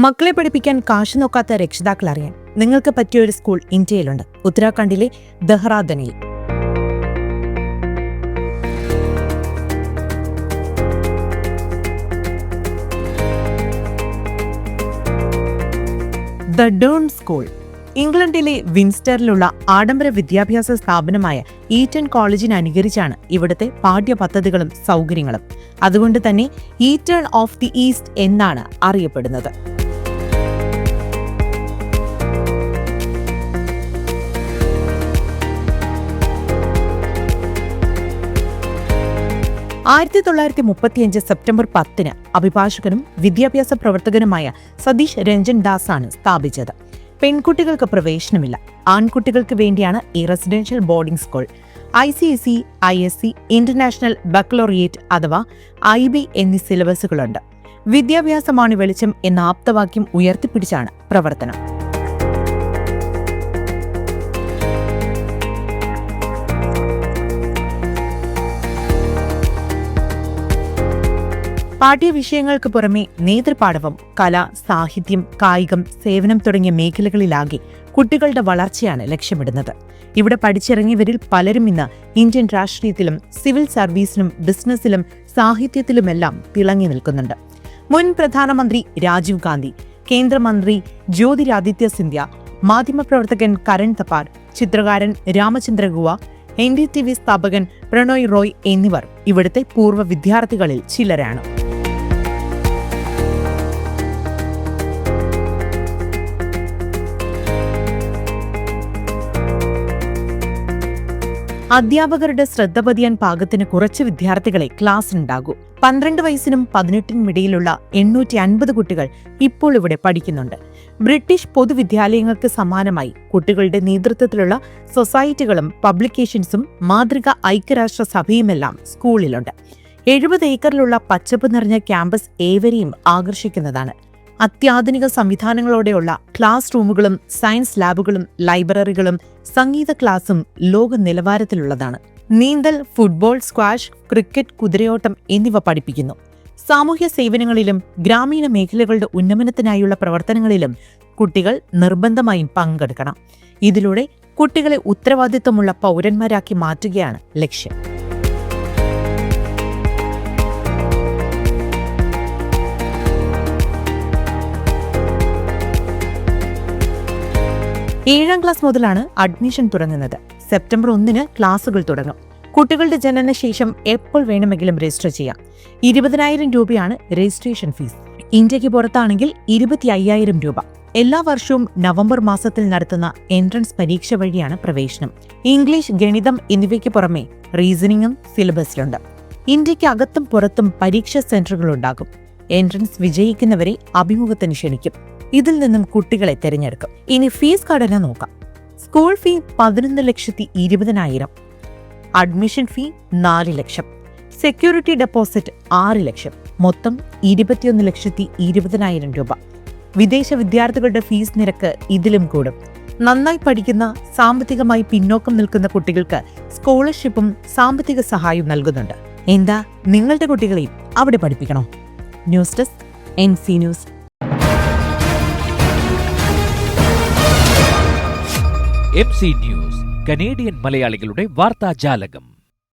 മക്കളെ പഠിപ്പിക്കാൻ കാശ് നോക്കാത്ത രക്ഷിതാക്കൾ അറിയാൻ നിങ്ങൾക്ക് പറ്റിയൊരു സ്കൂൾ ഇന്ത്യയിലുണ്ട്. ഉത്തരാഖണ്ഡിലെ ദഹ്റാദനിൽ. ദ ഡോൺ സ്കൂൾ ഇംഗ്ലണ്ടിലെ വിൻസ്റ്ററിലുള്ള ആഡംബര വിദ്യാഭ്യാസ സ്ഥാപനമായ ഈറ്റൺ കോളേജിന് അനുകരിച്ചാണ് ഇവിടുത്തെ പാഠ്യപദ്ധതികളും സൗകര്യങ്ങളും. അതുകൊണ്ട് തന്നെ ഈറ്റൺ ഓഫ് ദി ഈസ്റ്റ് എന്നാണ് അറിയപ്പെടുന്നത്. സെപ്റ്റംബർ 10 അഭിഭാഷകനും വിദ്യാഭ്യാസ പ്രവർത്തകനുമായ സതീഷ് രഞ്ജൻ ദാസാണ് സ്ഥാപിച്ചത്. പെൺകുട്ടികൾക്ക് പ്രവേശനമില്ല. ആൺകുട്ടികൾക്ക് വേണ്ടിയാണ് ഈ residential boarding school. ICSE, ISC, international baccalaureate അഥവാ IB എന്നീ സിലബസുകളുണ്ട്. വിദ്യാഭ്യാസമാണ് വെളിച്ചം എന്ന ആപ്തവാക്യം ഉയർത്തിപ്പിടിച്ചാണ് പ്രവർത്തനം. പാഠ്യവിഷയങ്ങൾക്ക് പുറമെ നേതൃപാഠവം, കല, സാഹിത്യം, കായികം, സേവനം തുടങ്ങിയ മേഖലകളിലാകെ കുട്ടികളുടെ വളർച്ചയാണ് ലക്ഷ്യമിടുന്നത്. ഇവിടെ പഠിച്ചിറങ്ങിയവരിൽ പലരും ഇന്ന് ഇന്ത്യൻ രാഷ്ട്രീയത്തിലും സിവിൽ സർവീസിലും ബിസിനസ്സിലും സാഹിത്യത്തിലുമെല്ലാം തിളങ്ങി നിൽക്കുന്നുണ്ട്. മുൻ പ്രധാനമന്ത്രി രാജീവ് ഗാന്ധി, കേന്ദ്രമന്ത്രി ജ്യോതിരാദിത്യ സിന്ധ്യ, മാധ്യമപ്രവർത്തകൻ കരൺ തപാർ, ചിത്രകാരൻ രാമചന്ദ്ര ഗുവ, NDTV സ്ഥാപകൻ പ്രണോയ് റോയ് എന്നിവർ ഇവിടുത്തെ പൂർവ്വ വിദ്യാർത്ഥികളിൽ ചിലരാണ്. അധ്യാപകരുടെ ശ്രദ്ധ പതിയാൻ പാകത്തിന് കുറച്ച് വിദ്യാർത്ഥികളെ ക്ലാസ്സിനുണ്ടാകൂ. 12 വയസ്സിനും 18 ഇടയിലുള്ള 850 കുട്ടികൾ ഇപ്പോൾ ഇവിടെ പഠിക്കുന്നുണ്ട്. ബ്രിട്ടീഷ് പൊതുവിദ്യാലയങ്ങൾക്ക് സമാനമായി കുട്ടികളുടെ നേതൃത്വത്തിലുള്ള സൊസൈറ്റികളും പബ്ലിക്കേഷൻസും മാതൃക ഐക്യരാഷ്ട്ര സഭയുമെല്ലാം സ്കൂളിലുണ്ട്. 70 ഏക്കറിലുള്ള പച്ചപ്പ് നിറഞ്ഞ ക്യാമ്പസ് ഏവരെയും ആകർഷിക്കുന്നതാണ്. അത്യാധുനിക സംവിധാനങ്ങളോടെയുള്ള ക്ലാസ് റൂമുകളും സയൻസ് ലാബുകളും ലൈബ്രറികളും സംഗീത ക്ലാസും ലോക നിലവാരത്തിലുള്ളതാണ്. നീന്തൽ, ഫുട്ബോൾ, സ്ക്വാഷ്, ക്രിക്കറ്റ്, കുതിരയോട്ടം എന്നിവ പഠിപ്പിക്കുന്നു. സാമൂഹ്യ സേവനങ്ങളിലും ഗ്രാമീണ മേഖലകളുടെ ഉന്നമനത്തിനായുള്ള പ്രവർത്തനങ്ങളിലും കുട്ടികൾ നിർബന്ധമായും പങ്കെടുക്കണം. ഇതിലൂടെ കുട്ടികളെ ഉത്തരവാദിത്തമുള്ള പൗരന്മാരാക്കി മാറ്റുകയാണ് ലക്ഷ്യം. 7ാം ക്ലാസ് മുതലാണ് അഡ്മിഷൻ തുടങ്ങുന്നത്. സെപ്റ്റംബർ 1 ക്ലാസുകൾ തുടങ്ങും. കുട്ടികളുടെ ജനനശേഷം എപ്പോൾ വേണമെങ്കിലും രജിസ്റ്റർ ചെയ്യാം. 20,000 രൂപയാണ് രജിസ്ട്രേഷൻ ഫീസ്. ഇന്ത്യക്ക് പുറത്താണെങ്കിൽ 25,000 രൂപ. എല്ലാ വർഷവും നവംബർ മാസത്തിൽ നടത്തുന്ന എൻട്രൻസ് പരീക്ഷ വഴിയാണ് പ്രവേശനം. ഇംഗ്ലീഷ്, ഗണിതം എന്നിവയ്ക്ക് പുറമെ റീസണിംഗും സിലബസിലുണ്ട്. ഇന്ത്യക്ക് അകത്തും പുറത്തും പരീക്ഷാ സെന്ററുകളുണ്ടാകും. എൻട്രൻസ് വിജയിക്കുന്നവരെ അഭിമുഖത്തിന് ക്ഷണിക്കും. ഇതിൽ നിന്നും കുട്ടികളെ തിരഞ്ഞെടുക്കും. ഇനി ഫീസ് ഘടന നോക്കാം. സ്കൂൾ ഫീ 11,20,000, അഡ്മിഷൻ ഫീ 4 ലക്ഷം, സെക്യൂരിറ്റി ഡെപ്പോസിറ്റ് 6 ലക്ഷം, മൊത്തം 21,20,000 രൂപ. വിദേശ വിദ്യാർത്ഥികളുടെ ഫീസ് നിരക്ക് ഇതിലും കൂടും. നന്നായി പഠിക്കുന്ന, സാമ്പത്തികമായി പിന്നോക്കം നിൽക്കുന്ന കുട്ടികൾക്ക് സ്കോളർഷിപ്പും സാമ്പത്തിക സഹായവും നൽകുന്നുണ്ട്. എന്താ, നിങ്ങളുടെ കുട്ടികളെയും അവിടെ പഠിപ്പിക്കണോ? News desk, NC news. MC news, Canadian മലയാളികളുടെ വാർത്താജാലകം.